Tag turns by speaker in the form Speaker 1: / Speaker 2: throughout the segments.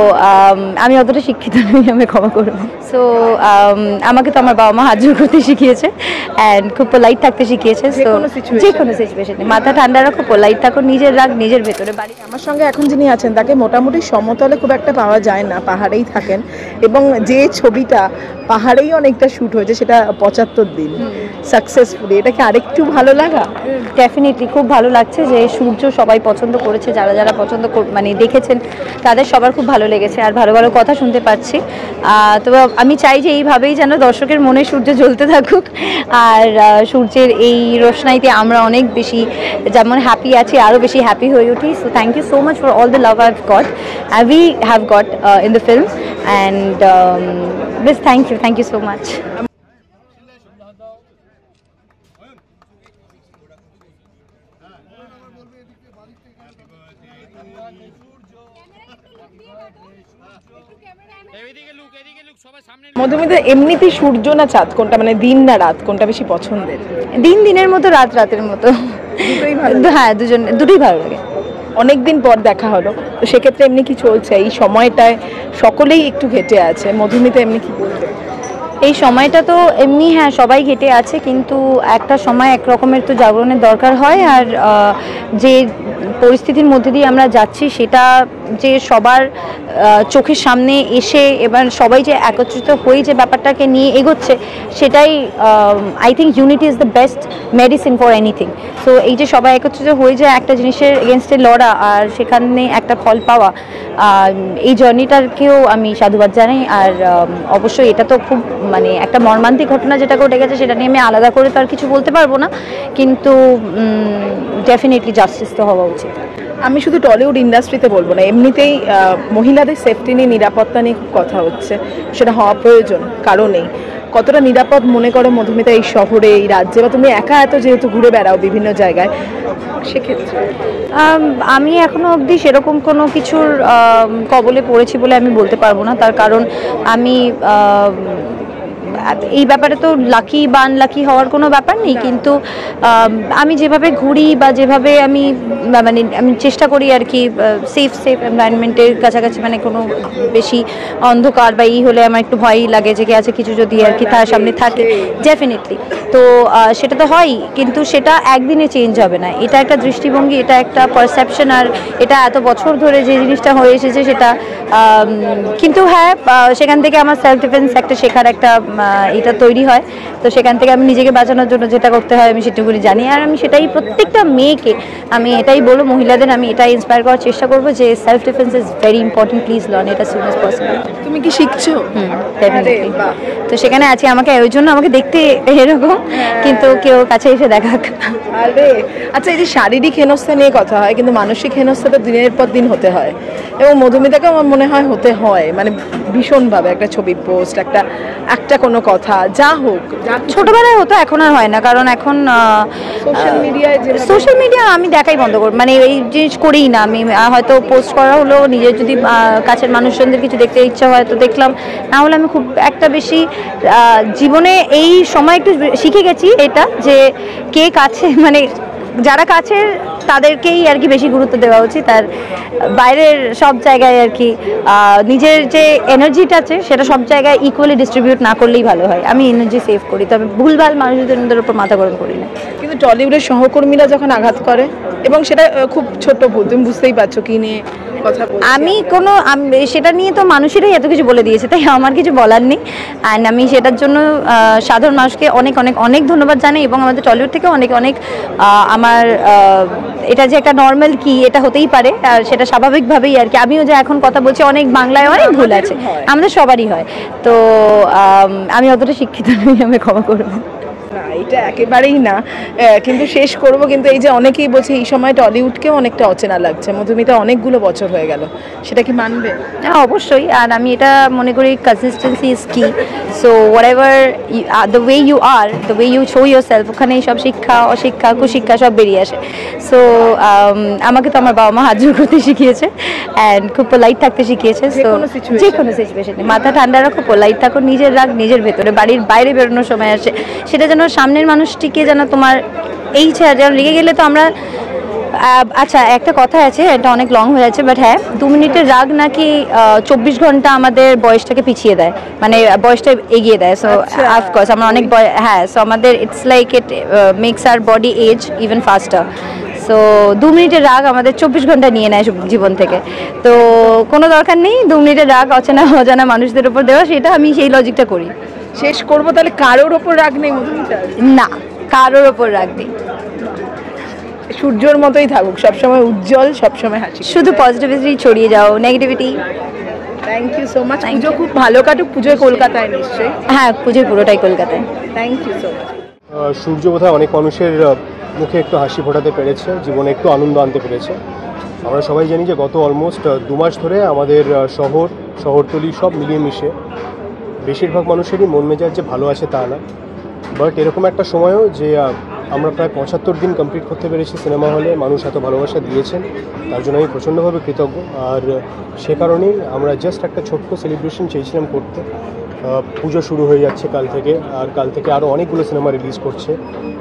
Speaker 1: তো আমি অতটা শিক্ষিত নই, আমি ক্ষমা করব। সো আমাকে তো আমার বাবা মা হাত জোর করতে শিখিয়েছে অ্যান্ড খুব পোলাইট থাকতে শিখিয়েছে। সো যে কোনো সিচুয়েশনে মাথা ঠান্ডা রাখো, পোলাইট থাকো, নিজের রাগ নিজের ভেতরে। বাড়ি
Speaker 2: আমার সঙ্গে এখন যিনি আছেন তাকে মোটামুটি সমতলে খুব একটা পাওয়া যায় না, পাহাড়েই থাকেন এবং যে ছবিটা পাহাড়েই অনেকটা শ্যুট হয়েছে সেটা ৭৫ দিন সাকসেসফুলি, এটাকে আরেকটু ভালো লাগা?
Speaker 1: ডেফিনেটলি খুব ভালো লাগছে যে সূর্য সবাই পছন্দ করেছে, যারা যারা পছন্দ মানে দেখেছেন তাদের সবার খুব ভালো লেগেছে আর ভালো ভালো কথা শুনতে পাচ্ছি। তো আমি চাই যে এইভাবেই যেন দর্শকের মনে সূর্য জ্বলতে থাকুক আর সূর্যের এই রোশনাইতে আমরা অনেক বেশি যেমন হ্যাপি আছি আরও বেশি হ্যাপি হয়ে উঠি। So thank you so much for all the love we have got in the film and this thank you so much.
Speaker 2: Madhumita, এমনিতেই সূর্য না চাঁদ কোনটা, মানে দিন না রাত কোনটা বেশি পছন্দের?
Speaker 1: দিন দিনের মতো, রাত রাতের মতো, হ্যাঁ দুটোই ভালো লাগে।
Speaker 2: অনেকদিন পর দেখা হলো, তো সেক্ষেত্রে এমনি কি চলছে এই সময়টায়? সকলেই একটু ঘেটে আছে, মধুমিতা এমনি কি বলবে?
Speaker 1: এই সময়টা তো এমনি হ্যাঁ সবাই ঘেটে আছে, কিন্তু একটা সময় এক রকমের তো জাগরণের দরকার হয়। আর যে পরিস্থিতির মধ্যে দিয়ে আমরা যাচ্ছি সেটা যে সবার চোখের সামনে এসে এবার সবাই যে একত্রিত হয়ে যে ব্যাপারটাকে নিয়ে এগোচ্ছে, সেটাই I think unity is the best medicine for anything. So এই যে সবাই একত্রিত হয়ে যায় একটা জিনিসের এগেনস্টে লড়া আর সেখানে একটা ফল পাওয়া, এই জার্নিটাকেও আমি সাধুবাদ জানাই। আর অবশ্যই এটা তো খুব মানে একটা মর্মান্তিক ঘটনা যেটা ঘটে গেছে, সেটা নিয়ে আমি আলাদা করে তো আর কিছু বলতে পারবো না, কিন্তু ডেফিনেটলি জাস্টিস তো হওয়া উচিত।
Speaker 2: আমি শুধু টলিউড ইন্ডাস্ট্রিতে বলবো না, এমনিতেই মহিলাদের সেফটি নিয়ে, নিরাপত্তা নিয়ে খুব কথা হচ্ছে, সেটা হওয়া প্রয়োজন। কারণেই কতটা নিরাপদ মনে করো মধুমিতা এই শহরে, এই রাজ্যে, বা তুমি একা এত যেহেতু ঘুরে বেড়াও বিভিন্ন জায়গায়, সেক্ষেত্রে?
Speaker 1: আমি এখনো অবধি সেরকম কোনো কিছুর কবলে পড়েছি বলে আমি বলতে পারবো না। তার কারণ আমি এই ব্যাপারে তো লাকি বা আনলাকি হওয়ার কোনো ব্যাপার নেই, কিন্তু আমি যেভাবে ঘুরি বা যেভাবে আমি চেষ্টা করি আর কি সেফ এনভায়রনমেন্টের কাছাকাছি, মানে কোনো বেশি অন্ধকার বা এই হলে আমার একটু ভয়ই লাগে যে আছে কিছু যদি আর কি তার সামনে থাকে, ডেফিনেটলি। তো সেটা তো হয়ই, কিন্তু সেটা একদিনে চেঞ্জ হবে না। এটা একটা দৃষ্টিভঙ্গি, এটা একটা পারসেপশন, আর এটা এত বছর ধরে যে জিনিসটা হয়ে এসেছে সেটা। কিন্তু হ্যাঁ, সেখান থেকে আমার সেলফ ডিফেন্স একটা শেখার একটা এটা তৈরি হয়। তো সেখান থেকে আমি নিজেকে বাঁচানোর জন্য যেটা করতে হয় আমি সেটুকুনি জানি, আর আমি সেটাই প্রত্যেকটা মেয়েকে আমি এটাই বলবো, মহিলাদের আমি এটাই ইন্সপায়ার করার চেষ্টা করবো যে self defence is very important, please learn it as soon as possible.
Speaker 2: তুমি কি শিখছো?
Speaker 1: ডেফিনেটলি। তো সেখানে আছি, আমাকে ওই জন্য আমাকে দেখতে এরকম, কিন্তু কেউ কাছে এসে দেখাক।
Speaker 2: আরে আচ্ছা, এই যে শারীরিক হেনস্থা নিয়ে কথা হয়, কিন্তু মানসিক হেনস্থা তো দিনের পর দিন হতে হয়, এবং মধুমিতাকে আমার মনে হয় হতে হয়, মানে ভীষণভাবে। একটা ছবি পোস্ট, একটা কোনো কথা, যা হোক,
Speaker 1: ছোটবেলায় হতো, এখন আর হয় না, কারণ এখন সোশ্যাল মিডিয়া আমি দেখাই বন্ধ করব, মানে এই জিনিস করেই না। আমি হয়তো পোস্ট করা হলো, নিজের যদি কাছের মানুষজনদের কিছু দেখতে ইচ্ছা হয় তো দেখলাম, না হলে আমি খুব একটা বেশি জীবনে এই সময় একটু শিখে গেছি এটা, যে কে কাছে, মানে যারা কাছের তাদেরকেই আর কি বেশি গুরুত্ব দেওয়া উচিত, আর বাইরের সব জায়গায় আর কি নিজের যে এনার্জিটা আছে সেটা সব জায়গায় ইকুয়ালি ডিস্ট্রিবিউট না করলেই ভালো হয়। আমি এনার্জি সেভ করি, তবে ভুলভাল মানুষদের উপর মাথা গরম করি না।
Speaker 2: কিন্তু টলিউডের সহকর্মীরা যখন আঘাত করে, এবং সেটা খুব ছোট ভুল, তুমি বুঝতেই পারছো কি নিয়ে কথা বলছি।
Speaker 1: আমি সেটা নিয়ে তো মানুষেরাই এত কিছু বলে দিয়েছে, তাই আমার কিছু বলার নেই। অ্যান্ড আমি সেটার জন্য সাধারণ মানুষকে অনেক অনেক অনেক ধন্যবাদ জানাই, এবং আমাদের টলিউড থেকে অনেক অনেক আমার এটা যে একটা নর্মাল কি এটা হতেই পারে, আর সেটা স্বাভাবিকভাবেই আর কি। আমিও যে এখন কথা বলছি অনেক বাংলায় অনেক ভুল আছে, আমাদের সবারই হয়। তো আমি অতটা শিক্ষিত নই, আমি ক্ষমা করবো।
Speaker 2: না, এটা একেবারেই না, কিন্তু শেষ করব। কিন্তু এই যে অনেকেই বলছে এই সময় টলিউডকেও অনেকটা অচেনা লাগছে, মধুমিতা অনেকগুলো বছর হয়ে গেল, সেটা কি মানবে?
Speaker 1: হ্যাঁ অবশ্যই, আর আমি এটা মনে করি consistency is key. So whatever the way you are, the way you show yourself, ওখানেই সব শিক্ষা অশিক্ষা কুশিক্ষা সব বেরিয়ে আসে। সো আমাকে তো আমার বাবা মা হাত জোর করতে শিখিয়েছে অ্যান্ড খুব পোলাইট থাকতে শিখিয়েছে। সো যে কোনো সিচুয়েশনে মাথা ঠান্ডা রাখো, পোলাইট থাকো, নিজের রাগ নিজের ভেতরে। বাড়ির বাইরে বেরোনোর সময় আসে সেটা যেন সামনের মানুষটিকে যেন তোমার এই যেন লেগে গেলে তো আমরা আচ্ছা, একটা কথা আছে, এটা অনেক লং হয়ে যাচ্ছে, বাট হ্যাঁ, 2 মিনিটের রাগ নাকি 24 ঘন্টা আমাদের বয়সটাকে পিছিয়ে দেয়, মানে বয়সটা এগিয়ে দেয়। সো অফকোর্স আমরা অনেক হ্যাঁ, সো আমাদের it's like it makes our body age even faster. So 2 মিনিটের রাগ আমাদের 24 ঘন্টা নিয়ে নেয় জীবন থেকে। তো কোনো দরকার নেই 2 মিনিটের রাগ অজানা মানুষদের উপর দেওয়া, সেটা আমি সেই লজিকটা করি।
Speaker 2: শেষ করবো তাহলে, কারোর ওপর রাগ নেই মধুমিতা?
Speaker 1: না, কারোর ওপর রাগ নেই।
Speaker 2: সূর্যর মতোই থাকুক, সবসময় উজ্জ্বল, সবসময় হাসি,
Speaker 1: শুধু পজিটিভিটি ছড়িয়ে যাও, negativity.
Speaker 2: Thank you so much. Puja খুব ভালো কাটুক। পুজোয় কলকাতায় নিশ্চয়ই?
Speaker 1: হ্যাঁ, পুজোয় পুরোটাই কলকাতায়।
Speaker 2: Thank you so much.
Speaker 3: সূর্য বোধহয় অনেক মানুষের মুখে একটু হাসি ফোটাতে পেরেছে, জীবনে একটু আনন্দ আনতে পেরেছে। আমরা সবাই জানি যে গত অলমোস্ট 2 মাস ধরে আমাদের শহরতলি সব মিলিয়ে মিশে বেশিরভাগ মানুষেরই মন মেজাজ যে ভালো আছে তা না। বাট এরকম একটা সময়ও যে আমরা প্রায় 75 দিন কমপ্লিট করতে পেরেছি সিনেমা হলে, মানুষ এত ভালোবাসা দিয়েছেন, তার জন্য আমি প্রচণ্ডভাবে কৃতজ্ঞ। আর সে কারণেই আমরা জাস্ট একটা ছোট্ট সেলিব্রেশন চেয়েছিলাম করতে। পুজো শুরু হয়ে যাচ্ছে কাল থেকে, আর কাল থেকে আরও অনেকগুলো সিনেমা রিলিজ করছে।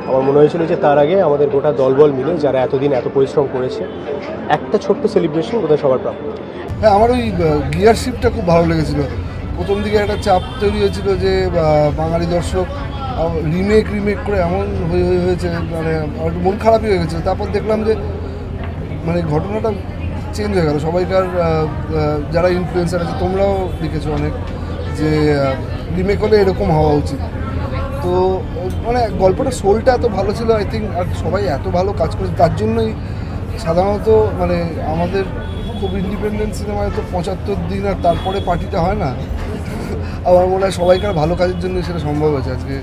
Speaker 3: আমার মনে হয়েছিল যে তার আগে আমাদের গোটা দলবল মিলে যারা এতদিন এত পরিশ্রম করেছে, একটা ছোট্ট সেলিব্রেশন বোধহয় সবার প্রাপ্য।
Speaker 4: হ্যাঁ, আমার ওই গিয়ার শিফটটা খুব ভালো লেগেছিল। প্রথম দিকে একটা চাপ তৈরি হয়েছিল যে বাঙালি দর্শক রিমেক করে এমন হয়েছে, মানে একটু মন খারাপই হয়ে গেছিলো। তারপর দেখলাম যে মানে ঘটনাটা চেঞ্জ হয়ে গেল। সবাইকার যারা ইনফ্লুয়েন্সার আছে, তোমরাও লিখেছো অনেক, যে রিমেক হলে এরকম হওয়া উচিত। তো মানে গল্পটা সোলটা এত ভালো ছিল আই থিঙ্ক, আর সবাই এত ভালো কাজ করেছে, তার জন্যই সাধারণত মানে আমাদের খুব ইন্ডিপেন্ডেন্ট সিনেমায় তো 75 দিন আর তারপরে পার্টিটা হয় না। আমার মনে হয় সবাইকার ভালো কাজের জন্য সেটা সম্ভব হয়েছে আজকে।